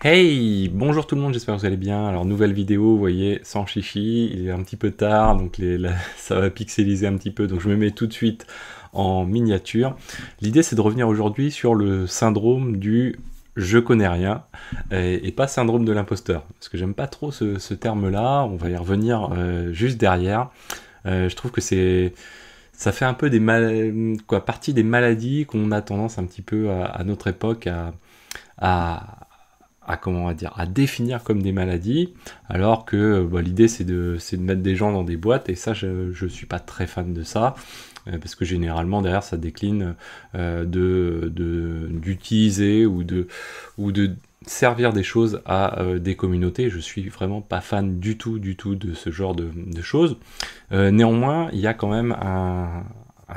Hey, bonjour tout le monde, j'espère que vous allez bien. Alors nouvelle vidéo, vous voyez, sans chichi, il est un petit peu tard, donc ça va pixeliser un petit peu, donc je me mets tout de suite en miniature. L'idée c'est de revenir aujourd'hui sur le syndrome du je connais rien, et pas syndrome de l'imposteur, parce que j'aime pas trop ce terme-là, on va y revenir juste derrière. Je trouve que ça fait un peu partie des maladies qu'on a tendance un petit peu à notre époque à, comment on va dire, à définir comme des maladies, alors que l'idée c'est de mettre des gens dans des boîtes, et ça je suis pas très fan de ça, parce que généralement derrière ça décline d'utiliser ou de servir des choses à des communautés. Je suis vraiment pas fan du tout de ce genre de choses. Néanmoins, il y a quand même un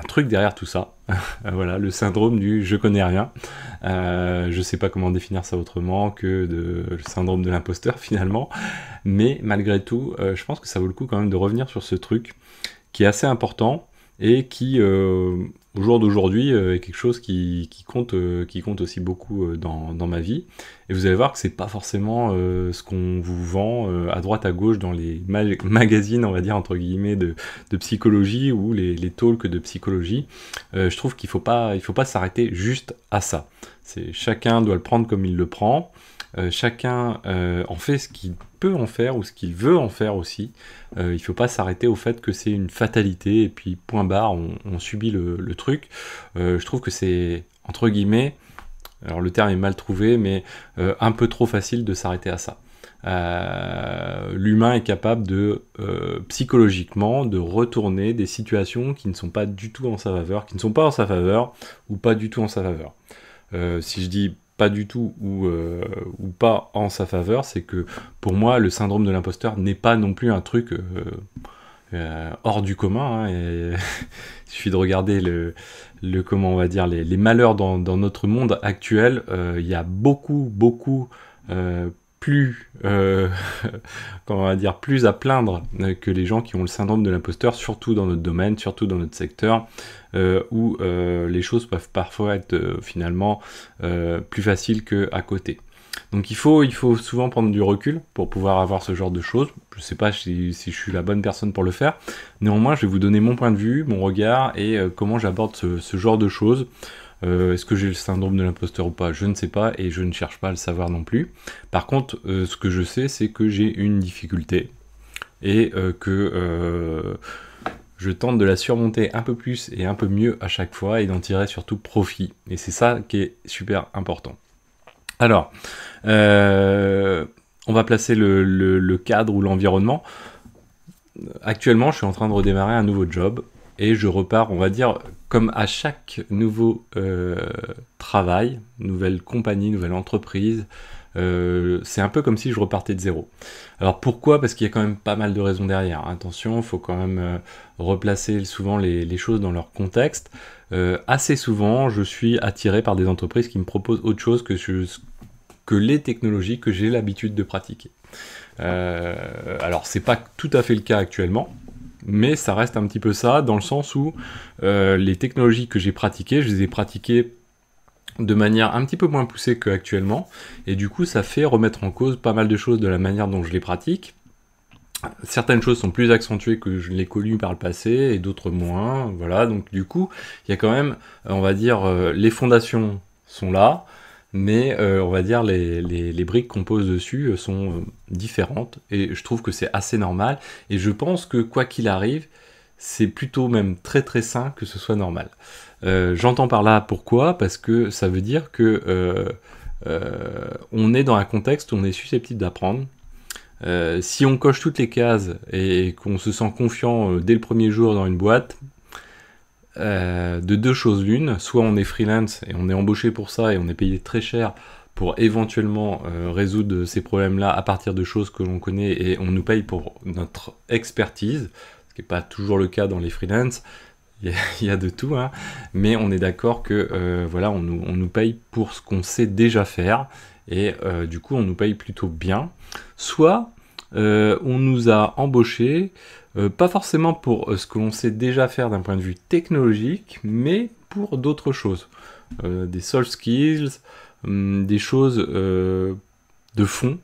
truc derrière tout ça. Voilà, le syndrome du je connais rien. Je sais pas comment définir ça autrement que le syndrome de l'imposteur finalement. Mais malgré tout, je pense que ça vaut le coup quand même de revenir sur ce truc qui est assez important et qui, au jour d'aujourd'hui, est quelque chose qui compte aussi beaucoup dans ma vie. Et vous allez voir que c'est pas forcément ce qu'on vous vend à droite à gauche dans les magazines, on va dire entre guillemets, de psychologie ou les talks de psychologie. Je trouve qu'il faut pas s'arrêter juste à ça. Chacun doit le prendre comme il le prend. Chacun en fait ce qu'il peut en faire ou ce qu'il veut en faire aussi. Il ne faut pas s'arrêter au fait que c'est une fatalité et puis point barre, on subit le truc. Je trouve que c'est, entre guillemets, alors le terme est mal trouvé, mais un peu trop facile de s'arrêter à ça. L'humain est capable de, psychologiquement, de retourner des situations qui ne sont pas du tout en sa faveur, qui ne sont pas en sa faveur, ou pas du tout en sa faveur. Si je dis pas du tout ou pas en sa faveur, c'est que pour moi le syndrome de l'imposteur n'est pas non plus un truc hors du commun, hein, et il suffit de regarder comment on va dire les malheurs dans notre monde actuel. Il y a beaucoup plus comment on va dire, plus à plaindre que les gens qui ont le syndrome de l'imposteur, surtout dans notre domaine, surtout dans notre secteur, où les choses peuvent parfois être finalement plus faciles qu'à côté. Donc il faut souvent prendre du recul pour pouvoir avoir ce genre de choses. Je ne sais pas si je suis la bonne personne pour le faire. Néanmoins, je vais vous donner mon point de vue, mon regard et comment j'aborde ce genre de choses. Est-ce que j'ai le syndrome de l'imposteur ou pas? Je ne sais pas et je ne cherche pas à le savoir non plus. Par contre, ce que je sais, c'est que j'ai une difficulté et que je tente de la surmonter un peu plus et un peu mieux à chaque fois et d'en tirer surtout profit. Et c'est ça qui est super important. Alors, on va placer le cadre ou l'environnement. Actuellement, je suis en train de redémarrer un nouveau job et je repars, on va dire, comme à chaque nouveau travail, nouvelle compagnie, nouvelle entreprise. C'est un peu comme si je repartais de zéro. Alors pourquoi? Parce qu'il y a quand même pas mal de raisons derrière. Attention, il faut quand même replacer souvent les choses dans leur contexte. Assez souvent, je suis attiré par des entreprises qui me proposent autre chose que les technologies que j'ai l'habitude de pratiquer. Alors c'est pas tout à fait le cas actuellement, mais ça reste un petit peu ça, dans le sens où les technologies que j'ai pratiquées, je les ai pratiquées de manière un petit peu moins poussée qu'actuellement, et du coup ça fait remettre en cause pas mal de choses de la manière dont je les pratique. Certaines choses sont plus accentuées que je l'ai connues par le passé, et d'autres moins, voilà, donc du coup, il y a quand même, on va dire, les fondations sont là, mais on va dire les briques qu'on pose dessus sont différentes, et je trouve que c'est assez normal, et je pense que quoi qu'il arrive, c'est plutôt même très très sain que ce soit normal. J'entends par là pourquoi, parce que ça veut dire que on est dans un contexte où on est susceptible d'apprendre. Si on coche toutes les cases et qu'on se sent confiant dès le premier jour dans une boîte, de deux choses l'une, soit on est freelance et on est embauché pour ça et on est payé très cher pour éventuellement résoudre ces problèmes-là à partir de choses que l'on connaît et on nous paye pour notre expertise, ce qui n'est pas toujours le cas dans les freelance. Il y a de tout, hein, mais on est d'accord que voilà, on nous paye pour ce qu'on sait déjà faire et du coup on nous paye plutôt bien. Soit on nous a embauchés pas forcément pour ce que l'on sait déjà faire d'un point de vue technologique, mais pour d'autres choses. Des soft skills, des choses fonds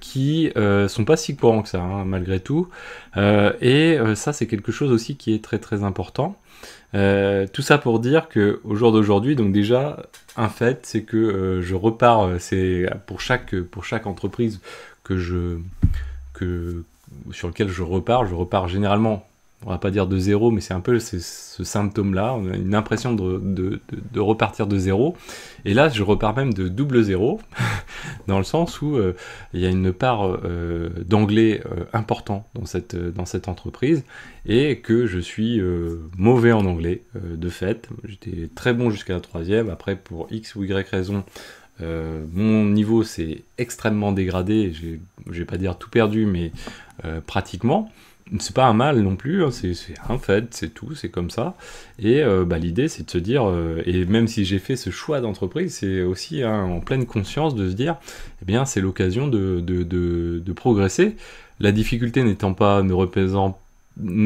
qui sont pas si courants que ça, hein, malgré tout. Ça, c'est quelque chose aussi qui est très très important. Tout ça pour dire que au jour d'aujourd'hui, donc déjà, un fait, c'est que je repars, c'est pour chaque entreprise que sur lequel je repars généralement, on va pas dire de zéro, mais c'est un peu ce symptôme-là, on a une impression de repartir de zéro, et là je repars même de double zéro, dans le sens où il y a une part d'anglais important dans cette entreprise, et que je suis mauvais en anglais, de fait. J'étais très bon jusqu'à la troisième, après pour X ou Y raison, mon niveau s'est extrêmement dégradé, je vais pas dire tout perdu, mais pratiquement. C'est pas un mal non plus, hein, c'est un fait, c'est tout, c'est comme ça. Et l'idée, c'est de se dire, et même si j'ai fait ce choix d'entreprise, c'est aussi en pleine conscience de se dire, eh bien, c'est l'occasion de progresser. La difficulté ne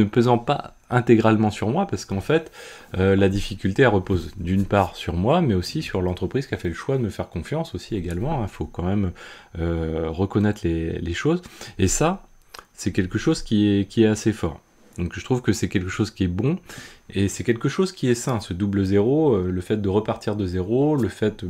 pesant pas intégralement sur moi, parce qu'en fait, la difficulté, elle repose d'une part sur moi, mais aussi sur l'entreprise qui a fait le choix de me faire confiance aussi également. Il faut quand même reconnaître les choses. Et ça, c'est quelque chose qui est assez fort. Donc je trouve que c'est quelque chose qui est bon, et c'est quelque chose qui est sain, ce double zéro, le fait de repartir de zéro, le fait,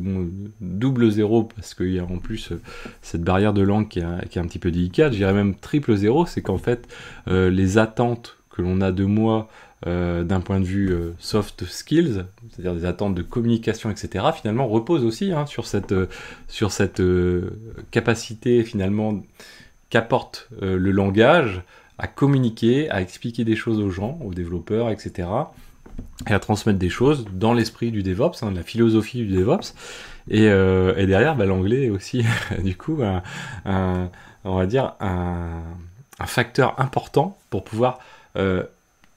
double zéro, parce qu'il y a en plus cette barrière de langue qui est un petit peu délicate, je dirais même triple zéro, c'est qu'en fait, les attentes que l'on a de moi, d'un point de vue soft skills, c'est-à-dire des attentes de communication, etc., finalement reposent aussi sur cette capacité finalement qu'apporte le langage à communiquer, à expliquer des choses aux gens, aux développeurs, etc., et à transmettre des choses dans l'esprit du DevOps, de la philosophie du DevOps, et derrière, l'anglais est aussi, du coup, on va dire, un facteur important pour pouvoir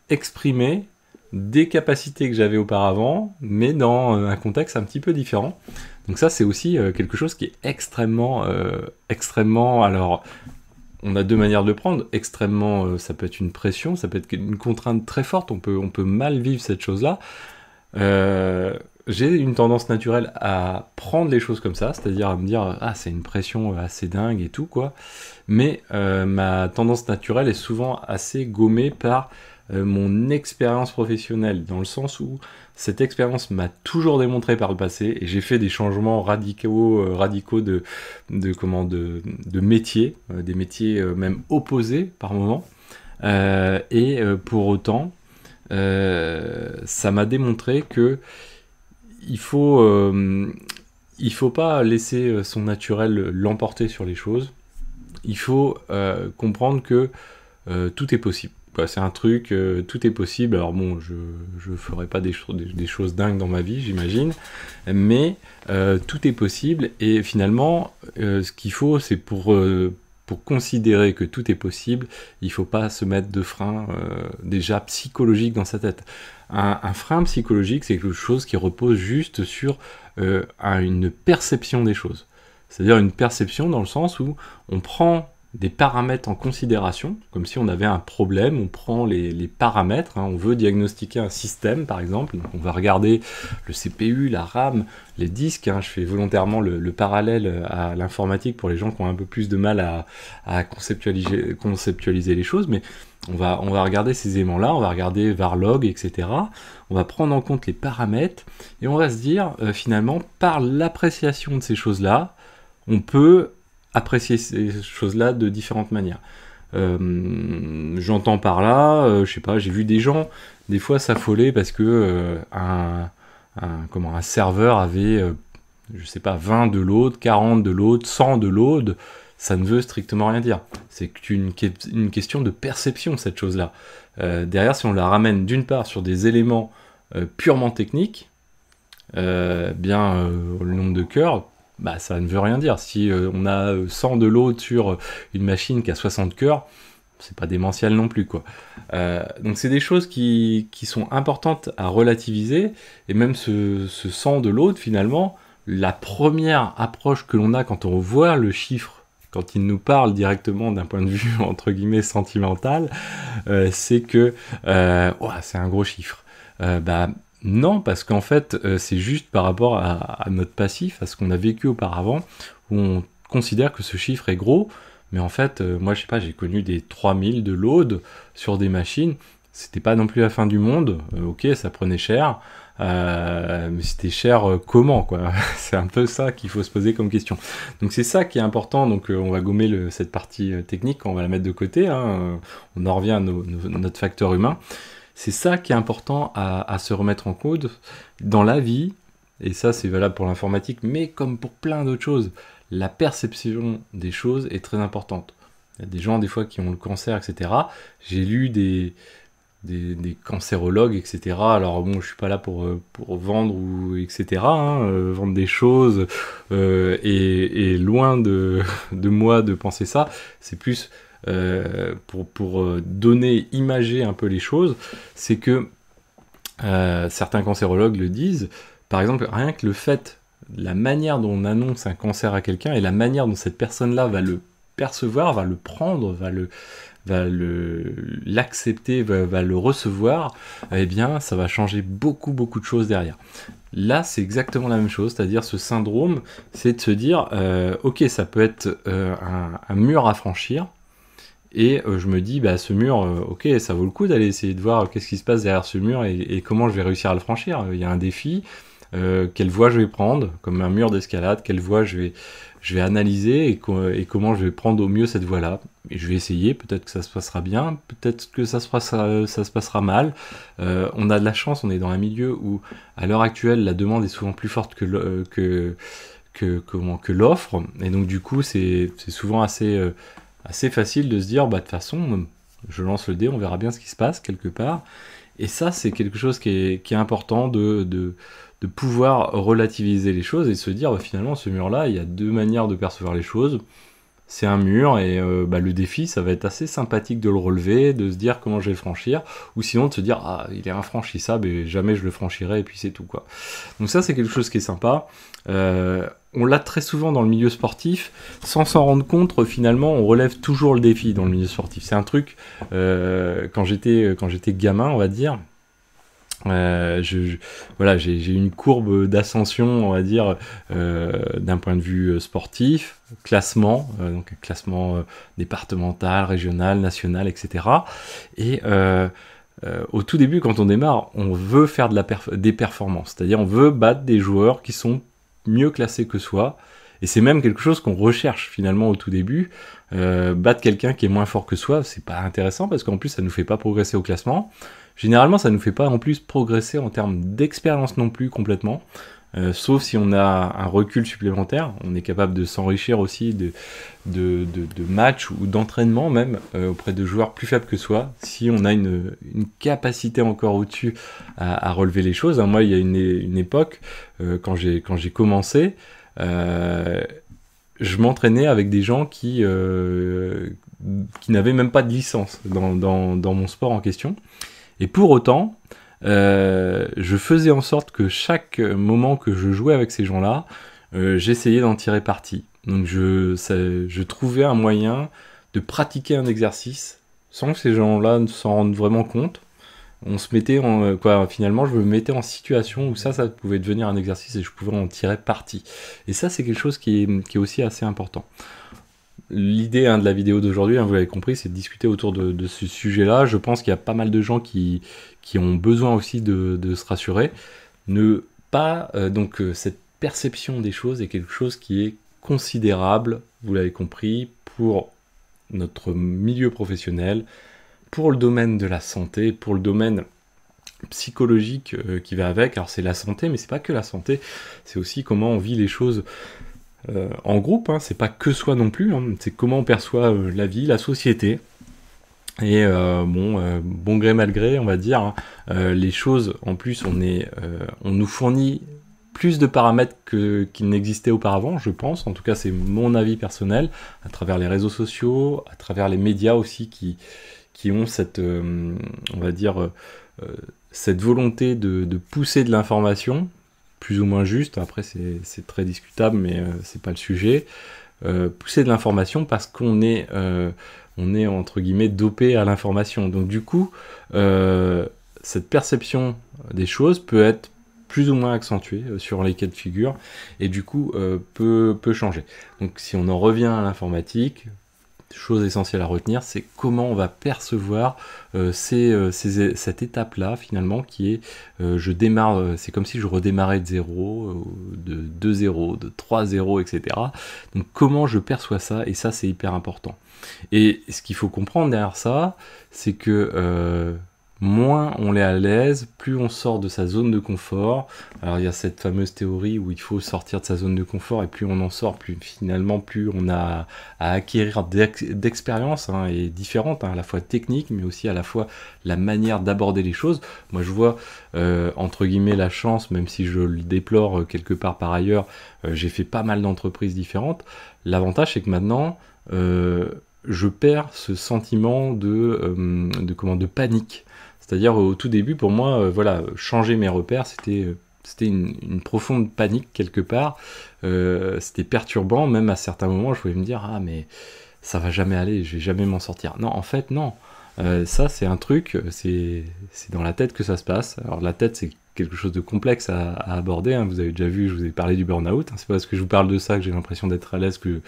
exprimer des capacités que j'avais auparavant, mais dans un contexte un petit peu différent. Donc ça, c'est aussi quelque chose qui est extrêmement, alors, on a deux manières de le prendre. Extrêmement, ça peut être une pression, ça peut être une contrainte très forte, on peut mal vivre cette chose-là. J'ai une tendance naturelle à prendre les choses comme ça, c'est-à-dire à me dire « Ah, c'est une pression assez dingue et tout, quoi ». Mais ma tendance naturelle est souvent assez gommée par mon expérience professionnelle, dans le sens où cette expérience m'a toujours démontré par le passé, et j'ai fait des changements radicaux de métiers, des métiers même opposés par moments, pour autant, ça m'a démontré que il faut pas laisser son naturel l'emporter sur les choses. Il faut comprendre que tout est possible. C'est un truc, tout est possible. Alors bon, je ferai pas des choses dingues dans ma vie, j'imagine, mais tout est possible, et finalement, ce qu'il faut, c'est pour considérer que tout est possible, il faut pas se mettre de frein déjà psychologique dans sa tête. Un frein psychologique, c'est quelque chose qui repose juste sur une perception des choses. C'est-à-dire une perception dans le sens où on prend des paramètres en considération, comme si on avait un problème, on prend les paramètres, on veut diagnostiquer un système par exemple, donc on va regarder le CPU, la RAM, les disques, je fais volontairement le parallèle à l'informatique pour les gens qui ont un peu plus de mal à conceptualiser les choses, mais on va regarder ces éléments-là, on va regarder varlog, etc. On va prendre en compte les paramètres, et on va se dire, finalement, par l'appréciation de ces choses-là, on peut apprécier ces choses-là de différentes manières. J'entends par là, je sais pas, j'ai vu des gens des fois s'affoler parce que un serveur avait, je sais pas, 20 de load, 40 de load, 100 de load. Ça ne veut strictement rien dire. C'est une question de perception, cette chose-là. Derrière, si on la ramène d'une part sur des éléments purement techniques, le nombre de cœurs, ça ne veut rien dire. Si on a 100 de load sur une machine qui a 60 cœurs, c'est pas démentiel non plus, quoi. Donc c'est des choses qui sont importantes à relativiser, et même ce 100 de load, finalement, la première approche que l'on a quand on voit le chiffre, quand il nous parle directement d'un point de vue entre guillemets sentimental, c'est que c'est un gros chiffre. Non, parce qu'en fait, c'est juste par rapport à notre passif, à ce qu'on a vécu auparavant, où considère que ce chiffre est gros, mais en fait, moi je sais pas, j'ai connu des 3000 de load sur des machines, c'était pas non plus la fin du monde, ok, ça prenait cher, mais c'était cher comment, quoi. C'est un peu ça qu'il faut se poser comme question. Donc c'est ça qui est important, donc on va gommer cette partie technique, on va la mettre de côté, hein, on en revient à notre facteur humain. C'est ça qui est important à se remettre en code dans la vie, et ça c'est valable pour l'informatique, mais comme pour plein d'autres choses, la perception des choses est très importante. Il y a des gens des fois qui ont le cancer, etc. J'ai lu des cancérologues, etc. Alors bon, je suis pas là pour vendre, ou etc. Vendre des choses, et loin de moi de penser ça, c'est plus pour donner, imager un peu les choses, c'est que certains cancérologues le disent, par exemple, rien que le fait, la manière dont on annonce un cancer à quelqu'un et la manière dont cette personne-là va le percevoir, va le prendre, va l'accepter, va le recevoir, eh bien ça va changer beaucoup de choses derrière. Là c'est exactement la même chose, c'est-à-dire ce syndrome, c'est de se dire ok, ça peut être un mur à franchir, et je me dis, bah ce mur, ok, ça vaut le coup d'aller essayer de voir qu'est-ce qui se passe derrière ce mur, et comment je vais réussir à le franchir. Il y a un défi, quelle voie je vais prendre, comme un mur d'escalade, quelle voie je vais analyser, et comment je vais prendre au mieux cette voie-là. Et je vais essayer, peut-être que ça se passera bien, peut-être que ça se passera mal. On a de la chance, on est dans un milieu où, à l'heure actuelle, la demande est souvent plus forte que l'offre, et donc du coup, c'est souvent assez facile de se dire, bah de toute façon, je lance le dé, on verra bien ce qui se passe quelque part. Et ça, c'est quelque chose qui est important de pouvoir relativiser les choses et se dire, bah, finalement, ce mur-là, il y a deux manières de percevoir les choses. C'est un mur, et le défi, ça va être assez sympathique de le relever, de se dire comment je vais le franchir, ou sinon de se dire, ah, il est infranchissable et jamais je le franchirai, et puis c'est tout, quoi. Donc ça, c'est quelque chose qui est sympa. On l'a très souvent dans le milieu sportif, sans s'en rendre compte, finalement, on relève toujours le défi dans le milieu sportif. C'est un truc, quand j'étais gamin, on va dire, voilà, j'ai une courbe d'ascension, on va dire, d'un point de vue sportif, classement, donc un classement départemental, régional, national, etc. Et au tout début, quand on démarre, on veut faire des performances, c'est-à-dire on veut battre des joueurs qui sont mieux classés que soi, et c'est même quelque chose qu'on recherche finalement au tout début. Battre quelqu'un qui est moins fort que soi, c'est pas intéressant, parce qu'en plus ça nous fait pas progresser au classement. Généralement, ça nous fait pas en plus progresser en termes d'expérience non plus complètement, sauf si on a un recul supplémentaire. On est capable de s'enrichir aussi de matchs ou d'entraînement même auprès de joueurs plus faibles que soi, si on a une capacité encore au-dessus à relever les choses. Moi, il y a une époque, quand j'ai commencé, je m'entraînais avec des gens qui n'avaient même pas de licence dans mon sport en question. Et pour autant, je faisais en sorte que chaque moment que je jouais avec ces gens-là, j'essayais d'en tirer parti. Donc je trouvais un moyen de pratiquer un exercice sans que ces gens-là ne s'en rendent vraiment compte. On se mettait finalement, je me mettais en situation où ça pouvait devenir un exercice et je pouvais en tirer parti. Et ça, c'est quelque chose qui est aussi assez important. L'idée de la vidéo d'aujourd'hui, vous l'avez compris, c'est de discuter autour de ce sujet-là. Je pense qu'il y a pas mal de gens qui ont besoin aussi de se rassurer. Cette perception des choses est quelque chose qui est considérable, vous l'avez compris, pour notre milieu professionnel, pour le domaine de la santé, pour le domaine psychologique qui va avec. Alors c'est la santé, mais c'est pas que la santé, c'est aussi comment on vit les choses en groupe, c'est pas que soi non plus, c'est comment on perçoit la vie, la société. Et bon gré mal gré, on va dire, les choses, en plus, on nous fournit plus de paramètres qu'il n'existait auparavant, je pense. En tout cas, c'est mon avis personnel, à travers les réseaux sociaux, à travers les médias aussi, qui ont cette, on va dire, cette volonté de pousser de l'information, plus ou moins juste, après c'est très discutable, mais c'est pas le sujet, pousser de l'information parce qu'on est entre guillemets dopé à l'information. Donc du coup, cette perception des choses peut être plus ou moins accentué sur les cas de figure, et du coup peut changer. Donc si on en revient à l'informatique, chose essentielle à retenir, c'est comment on va percevoir cette étape-là, finalement, qui est je démarre, c'est comme si je redémarrais de 0, de 2-0, de 3-0, etc. Donc comment je perçois ça, et ça c'est hyper important. Et ce qu'il faut comprendre derrière ça, c'est que moins on est à l'aise, plus on sort de sa zone de confort. Alors il y a cette fameuse théorie où il faut sortir de sa zone de confort, et plus on en sort, plus finalement plus on a à acquérir d'expérience, hein, et différentes, hein, à la fois technique, mais aussi à la fois la manière d'aborder les choses. Moi je vois entre guillemets la chance, même si je le déplore quelque part par ailleurs, j'ai fait pas mal d'entreprises différentes. L'avantage c'est que maintenant je perds ce sentiment de panique. C'est-à-dire au tout début, pour moi, voilà, changer mes repères, c'était une profonde panique quelque part. C'était perturbant, même à certains moments, je pouvais me dire ah mais ça va jamais aller, je vais jamais m'en sortir. Non, en fait non. Ça c'est un truc, c'est dans la tête que ça se passe. Alors la tête c'est quelque chose de complexe à aborder, hein. Vous avez déjà vu, je vous ai parlé du burn-out, hein. C'est pas parce que je vous parle de ça que j'ai l'impression d'être à l'aise que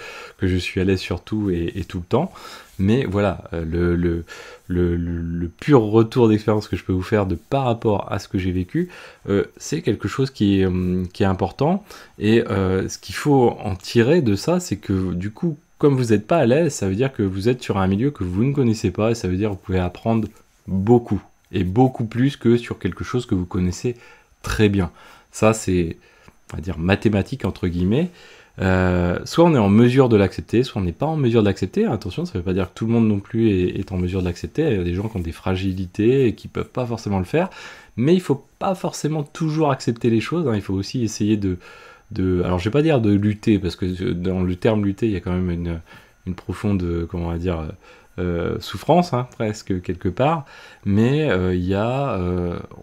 je suis à l'aise sur tout et tout le temps. Mais voilà, le pur retour d'expérience que je peux vous faire par rapport à ce que j'ai vécu, c'est quelque chose qui est important. Et ce qu'il faut en tirer de ça, c'est que du coup, comme vous n'êtes pas à l'aise, ça veut dire que vous êtes sur un milieu que vous ne connaissez pas, et ça veut dire que vous pouvez apprendre beaucoup, et beaucoup plus que sur quelque chose que vous connaissez très bien. Ça, c'est, on va dire, mathématique, entre guillemets. Soit on est en mesure de l'accepter, soit on n'est pas en mesure de l'accepter. Attention, ça ne veut pas dire que tout le monde non plus est en mesure de l'accepter. Il y a des gens qui ont des fragilités et qui ne peuvent pas forcément le faire. Mais il ne faut pas forcément toujours accepter les choses, hein. Il faut aussi essayer alors je vais pas dire de lutter, parce que dans le terme lutter, il y a quand même une profonde, comment on va dire, souffrance, hein, presque quelque part, mais il y a,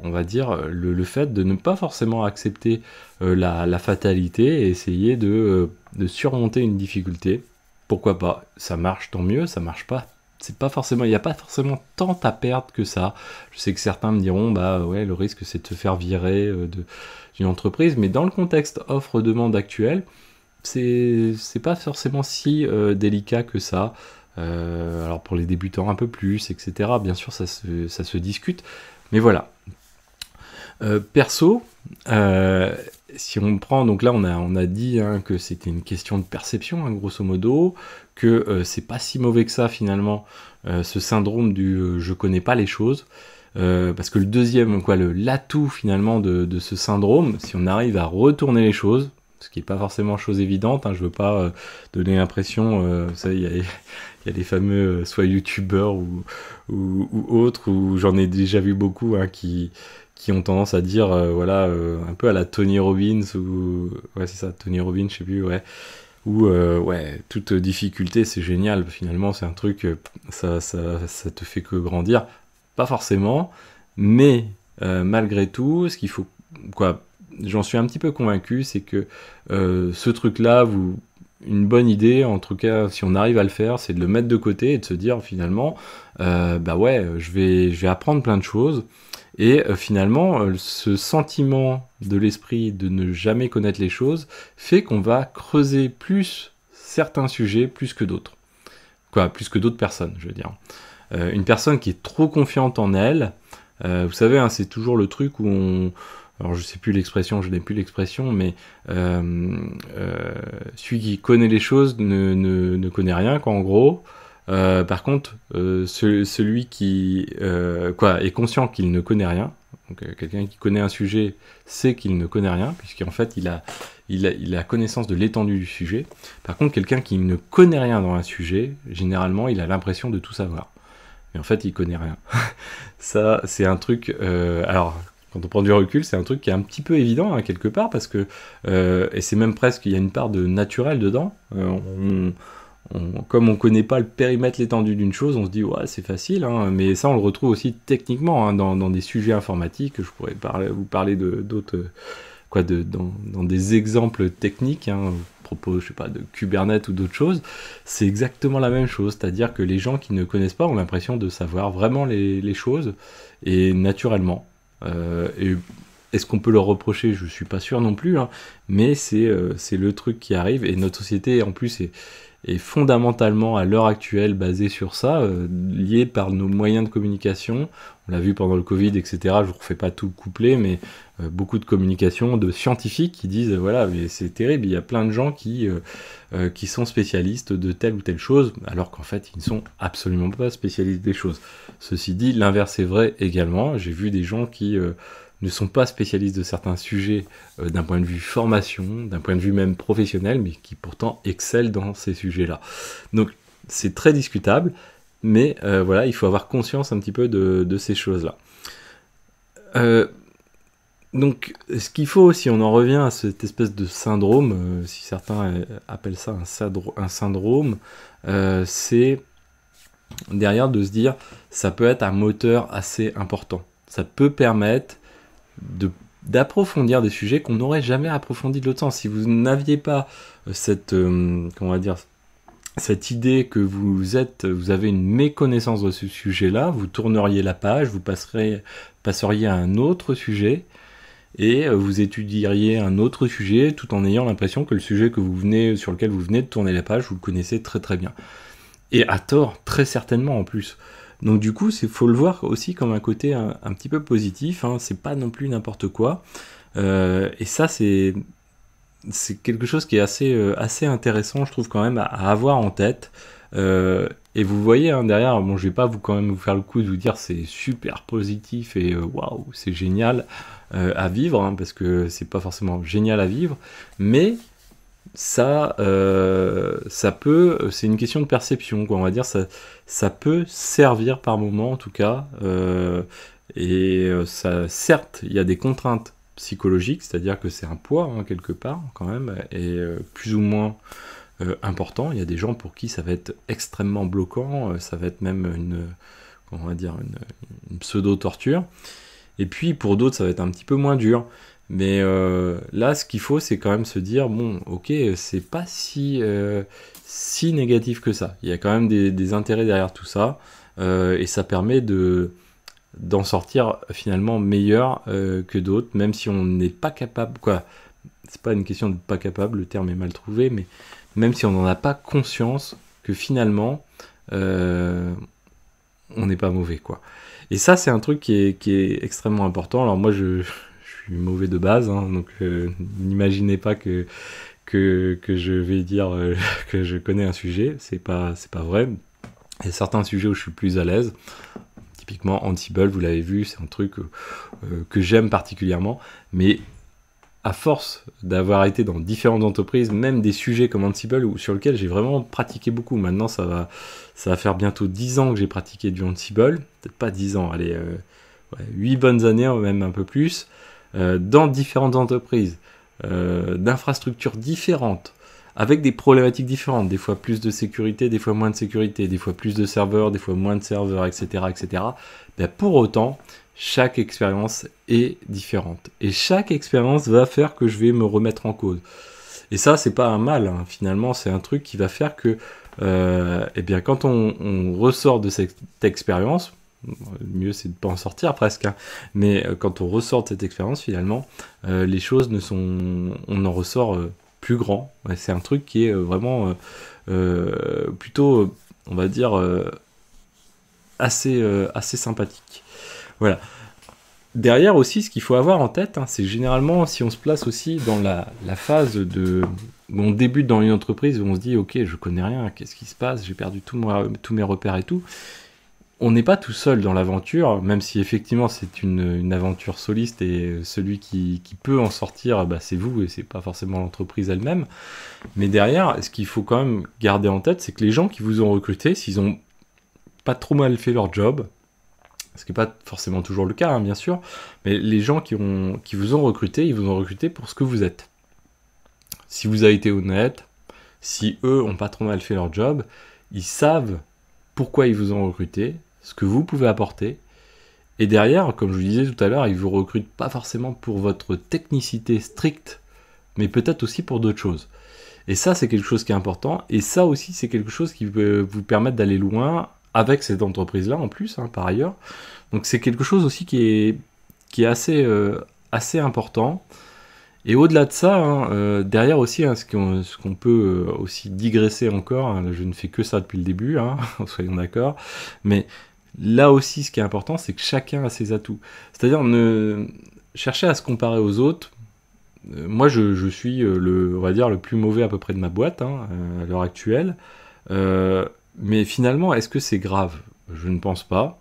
on va dire, le fait de ne pas forcément accepter la fatalité, et essayer de surmonter une difficulté. Pourquoi pas? Ça marche, tant mieux. Ça marche pas, c'est pas forcément, il n'y a pas forcément tant à perdre que ça. Je sais que certains me diront, bah ouais, le risque c'est de te faire virer d'une entreprise, mais dans le contexte offre-demande actuel, c'est pas forcément si délicat que ça. Alors pour les débutants un peu plus, etc. Bien sûr, ça se discute, mais voilà. Perso, si on prend, donc là on a dit, hein, que c'était une question de perception, hein, grosso modo, que c'est pas si mauvais que ça finalement, ce syndrome du je connais pas les choses, parce que le deuxième, quoi, l'atout finalement de ce syndrome, si on arrive à retourner les choses, ce qui n'est pas forcément chose évidente, hein, je veux pas donner l'impression, vous savez, il y a les fameux soit youtubeurs ou autres, où j'en ai déjà vu beaucoup, hein, qui ont tendance à dire, voilà, un peu à la Tony Robbins, ou ouais c'est ça, Tony Robbins, je sais plus, ouais, ou ouais, toute difficulté c'est génial, finalement c'est un truc, ça te fait que grandir. Pas forcément, mais malgré tout, ce qu'il faut, quoi, j'en suis un petit peu convaincu, c'est que ce truc-là, une bonne idée, en tout cas, si on arrive à le faire, c'est de le mettre de côté et de se dire finalement, bah ouais, je vais apprendre plein de choses. Et finalement, ce sentiment de l'esprit de ne jamais connaître les choses fait qu'on va creuser plus certains sujets plus que d'autres. Quoi, plus que d'autres personnes, je veux dire. Une personne qui est trop confiante en elle, vous savez, hein, c'est toujours le truc où alors je sais plus l'expression, je n'ai plus l'expression, mais celui qui connaît les choses ne connaît rien, quoi, en gros. Par contre, celui qui est conscient qu'il ne connaît rien, donc quelqu'un qui connaît un sujet sait qu'il ne connaît rien, puisqu'en fait il a connaissance de l'étendue du sujet. Par contre, quelqu'un qui ne connaît rien dans un sujet, généralement il a l'impression de tout savoir. Mais en fait il connaît rien. Ça c'est un truc, alors quand on prend du recul, c'est un truc qui est un petit peu évident, hein, quelque part, parce que et c'est même presque, il y a une part de naturel dedans. Comme on connaît pas le périmètre, l'étendue d'une chose, on se dit ouais c'est facile, hein, mais ça on le retrouve aussi techniquement, hein, dans des sujets informatiques. Je pourrais vous parler d'autres, dans des exemples techniques, hein, à propos, je sais pas, de Kubernetes ou d'autres choses. C'est exactement la même chose, c'est-à-dire que les gens qui ne connaissent pas ont l'impression de savoir vraiment les choses, et naturellement. Est-ce qu'on peut leur reprocher? Je suis pas sûr non plus, hein, mais c'est le truc qui arrive, et notre société en plus est fondamentalement à l'heure actuelle basée sur ça, liée par nos moyens de communication. On l'a vu pendant le Covid, etc. Je vous refais pas tout le couplet, mais beaucoup de communication de scientifiques qui disent voilà, mais c'est terrible, il y a plein de gens qui sont spécialistes de telle ou telle chose, alors qu'en fait ils ne sont absolument pas spécialistes des choses. Ceci dit, l'inverse est vrai également. J'ai vu des gens qui ne sont pas spécialistes de certains sujets d'un point de vue formation, d'un point de vue même professionnel, mais qui pourtant excellent dans ces sujets-là. Donc c'est très discutable, mais voilà, il faut avoir conscience un petit peu de ces choses-là. Donc ce qu'il faut, si on en revient à cette espèce de syndrome, si certains appellent ça un syndrome, c'est derrière de se dire ça peut être un moteur assez important. Ça peut permettre d'approfondir des sujets qu'on n'aurait jamais approfondis de l'autre sens. Si vous n'aviez pas cette idée que vous avez une méconnaissance de ce sujet-là, vous tourneriez la page, vous passeriez à un autre sujet, et vous étudieriez un autre sujet tout en ayant l'impression que le sujet sur lequel vous venez de tourner la page, vous le connaissez très très bien. Et à tort, très certainement en plus. Donc du coup, faut le voir aussi comme un côté un petit peu positif, hein. C'est pas non plus n'importe quoi. Et ça, c'est quelque chose qui est assez intéressant, je trouve, quand même, à avoir en tête. Et vous voyez, hein, derrière, bon, je vais pas quand même vous faire le coup de vous dire c'est super positif et waouh, c'est génial à vivre, hein, parce que c'est pas forcément génial à vivre, mais ça peut, c'est une question de perception, quoi, on va dire, ça peut servir par moment, en tout cas, ça, certes, il y a des contraintes psychologiques, c'est-à-dire que c'est un poids, hein, quelque part, quand même, et plus ou moins important. Il y a des gens pour qui ça va être extrêmement bloquant, ça va être même une pseudo-torture, et puis pour d'autres, ça va être un petit peu moins dur. Mais là, ce qu'il faut, c'est quand même se dire, bon, ok, c'est pas si négatif que ça. Il y a quand même des intérêts derrière tout ça, et ça permet d'en sortir finalement meilleur que d'autres, même si on n'est pas capable, quoi. C'est pas une question de pas capable, le terme est mal trouvé, mais même si on n'en a pas conscience, que finalement, on n'est pas mauvais, quoi. Et ça, c'est un truc qui est extrêmement important. Alors moi, je suis mauvais de base, hein, donc n'imaginez pas que je vais dire que je connais un sujet, c'est pas vrai. Il y a certains sujets où je suis plus à l'aise. Typiquement Ansible, vous l'avez vu, c'est un truc que j'aime particulièrement, mais à force d'avoir été dans différentes entreprises, même des sujets comme Ansible sur lesquels j'ai vraiment pratiqué beaucoup. Maintenant, ça va faire bientôt 10 ans que j'ai pratiqué du Ansible, peut-être pas 10 ans, allez, 8 bonnes années, même un peu plus, dans différentes entreprises, d'infrastructures différentes, avec des problématiques différentes, des fois plus de sécurité, des fois moins de sécurité, des fois plus de serveurs, des fois moins de serveurs, etc. etc. Ben, pour autant, chaque expérience est différente. Et chaque expérience va faire que je vais me remettre en cause. Et ça, c'est pas un mal, hein. Finalement, c'est un truc qui va faire que, eh bien, quand on ressort de cette expérience, le mieux c'est de ne pas en sortir presque, hein, mais quand on ressort de cette expérience, finalement, les choses on en ressort plus grand. Ouais, c'est un truc qui est vraiment plutôt, on va dire, assez sympathique. Voilà. Derrière aussi, ce qu'il faut avoir en tête, hein, c'est généralement, si on se place aussi dans la phase où on débute dans une entreprise, où on se dit, ok, je connais rien, qu'est-ce qui se passe, j'ai perdu tous mes repères et tout. On n'est pas tout seul dans l'aventure, même si effectivement c'est une aventure soliste, et celui qui peut en sortir, bah, c'est vous, et c'est pas forcément l'entreprise elle-même. Mais derrière, ce qu'il faut quand même garder en tête, c'est que les gens qui vous ont recruté, s'ils ont pas trop mal fait leur job, ce qui n'est pas forcément toujours le cas, hein, bien sûr, mais les gens qui vous ont recruté, ils vous ont recruté pour ce que vous êtes. Si vous avez été honnête, si eux n'ont pas trop mal fait leur job, ils savent pourquoi ils vous ont recruté, ce que vous pouvez apporter, et derrière, comme je vous disais tout à l'heure, ils vous recrutent pas forcément pour votre technicité stricte, mais peut-être aussi pour d'autres choses. Et ça, c'est quelque chose qui est important, et ça aussi, c'est quelque chose qui peut vous permettre d'aller loin avec cette entreprise-là, en plus, hein, par ailleurs. Donc c'est quelque chose aussi qui est assez assez important. Et au-delà de ça, hein, derrière aussi, hein, ce qu'on peut aussi digresser encore, hein, je ne fais que ça depuis le début, hein, soyons d'accord, mais là aussi, ce qui est important, c'est que chacun a ses atouts. C'est-à-dire, ne chercher à se comparer aux autres. Moi, je suis on va dire, le plus mauvais à peu près de ma boîte, hein, à l'heure actuelle. Mais finalement, est-ce que c'est grave? Je ne pense pas.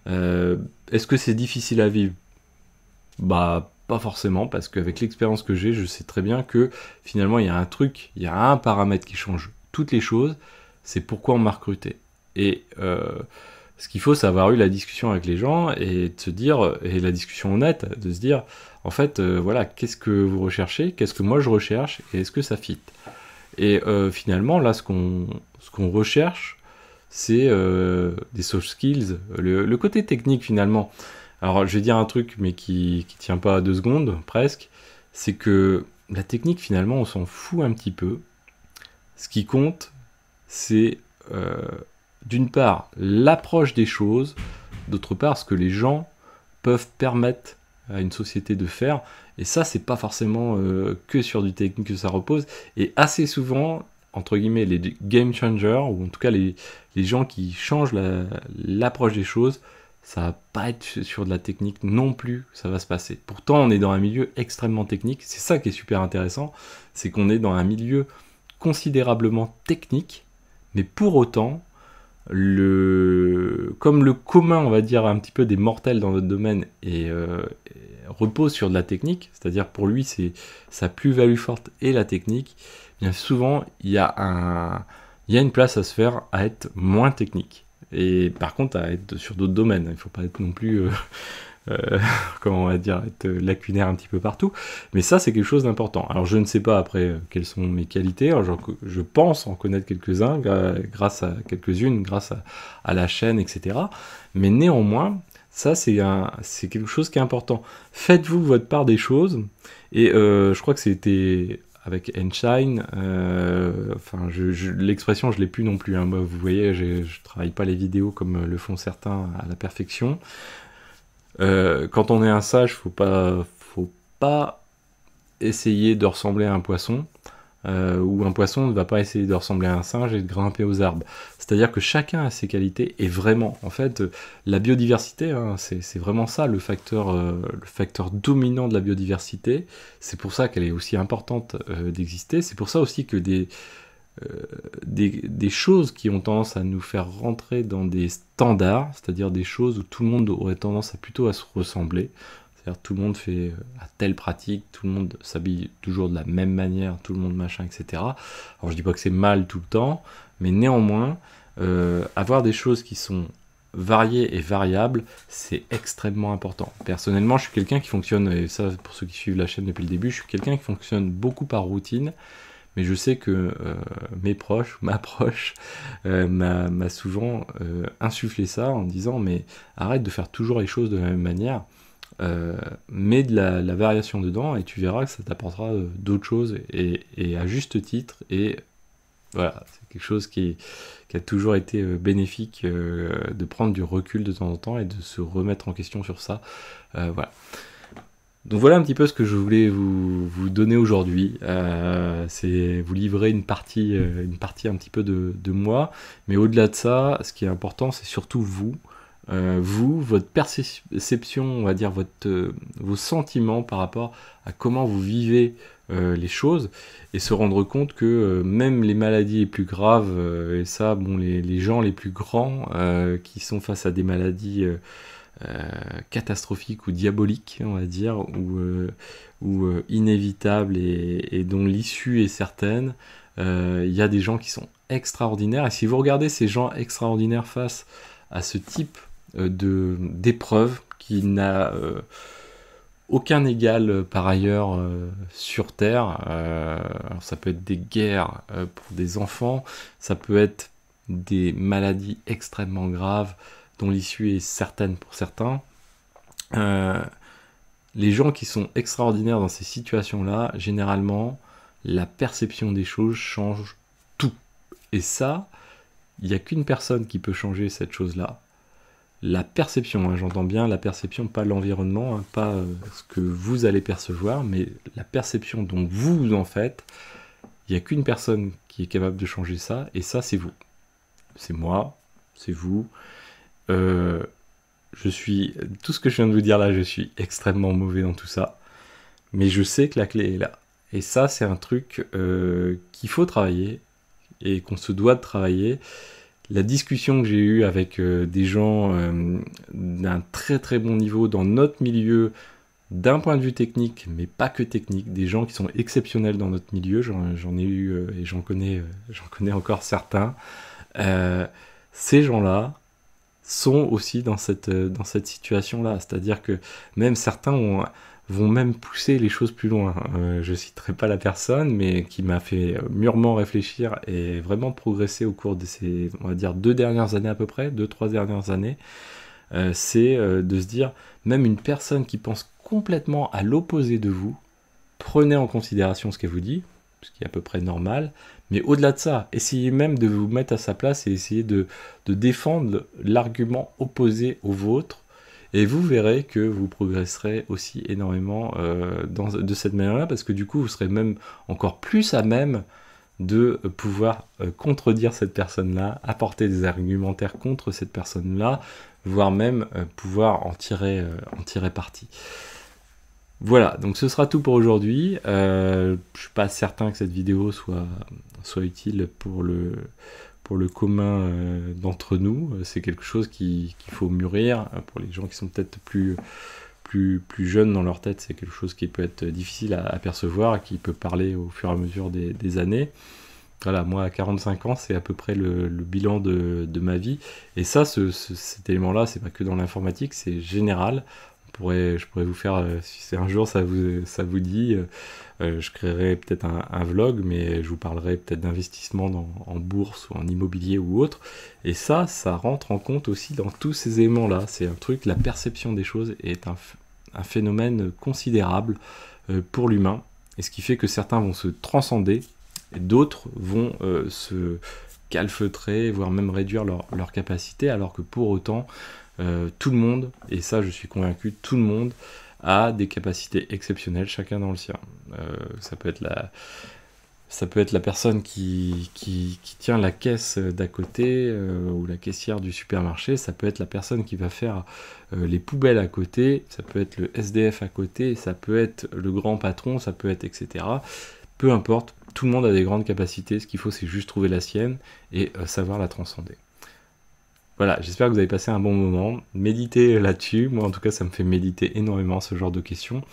Est-ce que c'est difficile à vivre? Bah, pas forcément, parce qu'avec l'expérience que j'ai, je sais très bien que finalement, il y a un truc, il y a un paramètre qui change toutes les choses, c'est pourquoi on m'a recruté. Et ce qu'il faut, c'est avoir eu la discussion avec les gens et de se dire, et la discussion honnête, de se dire, en fait, voilà, qu'est-ce que vous recherchez, qu'est-ce que moi je recherche, et est-ce que ça fit? Et finalement, là, ce qu'on recherche, c'est des soft skills, le côté technique finalement. Alors, je vais dire un truc, mais qui tient pas à 2 secondes, presque, c'est que la technique, finalement, on s'en fout un petit peu. Ce qui compte, c'est d'une part l'approche des choses, d'autre part ce que les gens peuvent permettre à une société de faire. Et ça, c'est pas forcément que sur du technique que ça repose. Et assez souvent, entre guillemets, les game changers, ou en tout cas les gens qui changent l'approche des choses, ça va pas être sur de la technique non plus que ça va se passer. Pourtant, on est dans un milieu extrêmement technique. C'est ça qui est super intéressant, c'est qu'on est dans un milieu considérablement technique, mais pour autant, comme le commun, on va dire, un petit peu des mortels dans notre domaine repose sur de la technique, c'est-à-dire pour lui, c'est sa plus-value forte et la technique, bien souvent, il y a une place à se faire à être moins technique. Et par contre, à être sur d'autres domaines. Il ne faut pas être non plus, comment on va dire, être lacunaire un petit peu partout. Mais ça, c'est quelque chose d'important. Alors, je ne sais pas après quelles sont mes qualités. Alors, je pense en connaître quelques-uns, grâce à quelques-unes, grâce à la chaîne, etc. Mais néanmoins, ça, c'est quelque chose qui est important. Faites-vous votre part des choses. Et je crois que c'était avec Enshine, enfin, l'expression, je l'ai plus non plus, hein. Moi, vous voyez, je travaille pas les vidéos comme le font certains à la perfection. Quand on est un sage, faut pas essayer de ressembler à un poisson, ou un poisson ne va pas essayer de ressembler à un singe et de grimper aux arbres. C'est-à-dire que chacun a ses qualités, et vraiment, en fait, la biodiversité, hein, c'est vraiment ça le facteur dominant de la biodiversité. C'est pour ça qu'elle est aussi importante d'exister. C'est pour ça aussi que des choses qui ont tendance à nous faire rentrer dans des standards, c'est-à-dire des choses où tout le monde aurait tendance plutôt à se ressembler. C'est-à-dire tout le monde fait telle pratique, tout le monde s'habille toujours de la même manière, tout le monde machin, etc. Alors je dis pas que c'est mal tout le temps, mais néanmoins, avoir des choses qui sont variées et variables, c'est extrêmement important. Personnellement, je suis quelqu'un qui fonctionne, et ça pour ceux qui suivent la chaîne depuis le début, je suis quelqu'un qui fonctionne beaucoup par routine, mais je sais que mes proches, ma proche, m'a souvent insufflé ça en disant mais arrête de faire toujours les choses de la même manière. Mets de la variation dedans et tu verras que ça t'apportera d'autres choses et à juste titre. Et voilà, c'est quelque chose qui a toujours été bénéfique de prendre du recul de temps en temps et de se remettre en question sur ça. Voilà. Donc voilà un petit peu ce que je voulais vous donner aujourd'hui. C'est vous livrer une partie un petit peu de moi. Mais au-delà de ça, ce qui est important, c'est surtout vous. Votre perception, on va dire, vos sentiments par rapport à comment vous vivez les choses, et se rendre compte que même les maladies les plus graves, et ça, bon, les gens les plus grands qui sont face à des maladies catastrophiques ou diaboliques, on va dire, ou inévitables et dont l'issue est certaine, il y a des gens qui sont extraordinaires, et si vous regardez ces gens extraordinaires face à ce type d'épreuve qui n'a aucun égal par ailleurs sur Terre. Alors ça peut être des guerres pour des enfants, ça peut être des maladies extrêmement graves dont l'issue est certaine pour certains. Les gens qui sont extraordinaires dans ces situations-là, généralement, la perception des choses change tout. Et ça, il n'y a qu'une personne qui peut changer cette chose-là. la perception, hein, j'entends bien la perception, pas l'environnement, hein, pas ce que vous allez percevoir, mais la perception dont vous en faites. Il n'y a qu'une personne qui est capable de changer ça, et ça, c'est vous. C'est moi, c'est vous. Tout ce que je viens de vous dire là, je suis extrêmement mauvais dans tout ça, mais je sais que la clé est là. Et ça, c'est un truc qu'il faut travailler, et qu'on se doit de travailler. La discussion que j'ai eue avec des gens d'un très très bon niveau dans notre milieu, d'un point de vue technique, mais pas que technique, des gens qui sont exceptionnels dans notre milieu, j'en ai eu et j'en connais encore certains. Ces gens-là sont aussi dans cette situation-là, c'est-à-dire que même certains vont même pousser les choses plus loin. Je citerai pas la personne, mais qui m'a fait mûrement réfléchir et vraiment progresser au cours de ces, on va dire, 2 dernières années à peu près, 2-3 dernières années. C'est de se dire, même une personne qui pense complètement à l'opposé de vous, prenez en considération ce qu'elle vous dit, ce qui est à peu près normal, mais au-delà de ça, essayez même de vous mettre à sa place et essayez de défendre l'argument opposé au vôtre, et vous verrez que vous progresserez aussi énormément de cette manière-là, parce que du coup, vous serez même encore plus à même de pouvoir contredire cette personne-là, apporter des argumentaires contre cette personne-là, voire même pouvoir en tirer parti. Voilà, donc ce sera tout pour aujourd'hui. Je suis pas certain que cette vidéo soit utile pour le commun d'entre nous. C'est quelque chose qu'il faut mûrir. Pour les gens qui sont peut-être plus jeunes dans leur tête, c'est quelque chose qui peut être difficile à percevoir, qui peut parler au fur et à mesure des années. Voilà, moi à 45 ans, c'est à peu près le bilan de ma vie. Et ça, cet élément-là, c'est pas que dans l'informatique, c'est général. Je pourrais vous faire, si un jour ça vous dit, je créerai peut-être un vlog, mais je vous parlerai peut-être d'investissement en bourse ou en immobilier ou autre. Et ça rentre en compte aussi dans tous ces éléments-là. C'est un truc, la perception des choses est un phénomène considérable pour l'humain. Et ce qui fait que certains vont se transcender, et d'autres vont se calfeutrer, voire même réduire leur capacité, alors que pour autant, tout le monde, et ça je suis convaincu, tout le monde a des capacités exceptionnelles, chacun dans le sien. Ça peut être la personne qui tient la caisse d'à côté, ou la caissière du supermarché, ça peut être la personne qui va faire les poubelles à côté, ça peut être le SDF à côté, ça peut être le grand patron, ça peut être etc. Peu importe, tout le monde a des grandes capacités, ce qu'il faut c'est juste trouver la sienne et savoir la transcender. Voilà, j'espère que vous avez passé un bon moment. Méditez là-dessus. Moi, en tout cas, ça me fait méditer énormément ce genre de questions.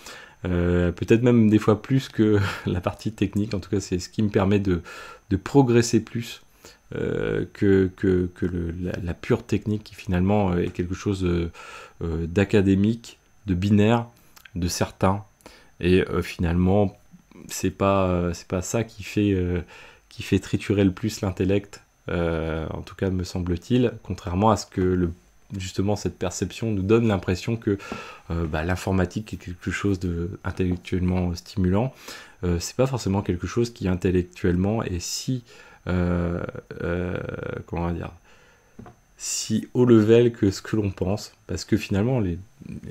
Peut-être même des fois plus que la partie technique. En tout cas, c'est ce qui me permet de progresser plus que la pure technique qui finalement est quelque chose d'académique, de binaire, de certain. Et finalement, c'est pas ça qui fait triturer le plus l'intellect. En tout cas me semble-t-il, contrairement à ce que justement cette perception nous donne l'impression que l'informatique est quelque chose d'intellectuellement stimulant. C'est pas forcément quelque chose qui intellectuellement est si si haut level que ce que l'on pense, parce que finalement les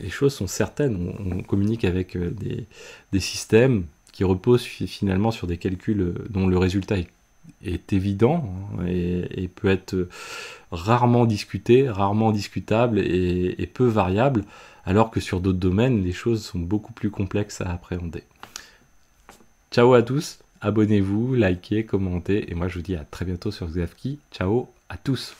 choses sont certaines. On communique avec des systèmes qui reposent finalement sur des calculs dont le résultat est évident, hein, et peut être rarement discuté, rarement discutable et peu variable, alors que sur d'autres domaines, les choses sont beaucoup plus complexes à appréhender. Ciao à tous, abonnez-vous, likez, commentez, et moi je vous dis à très bientôt sur Xavki. Ciao à tous.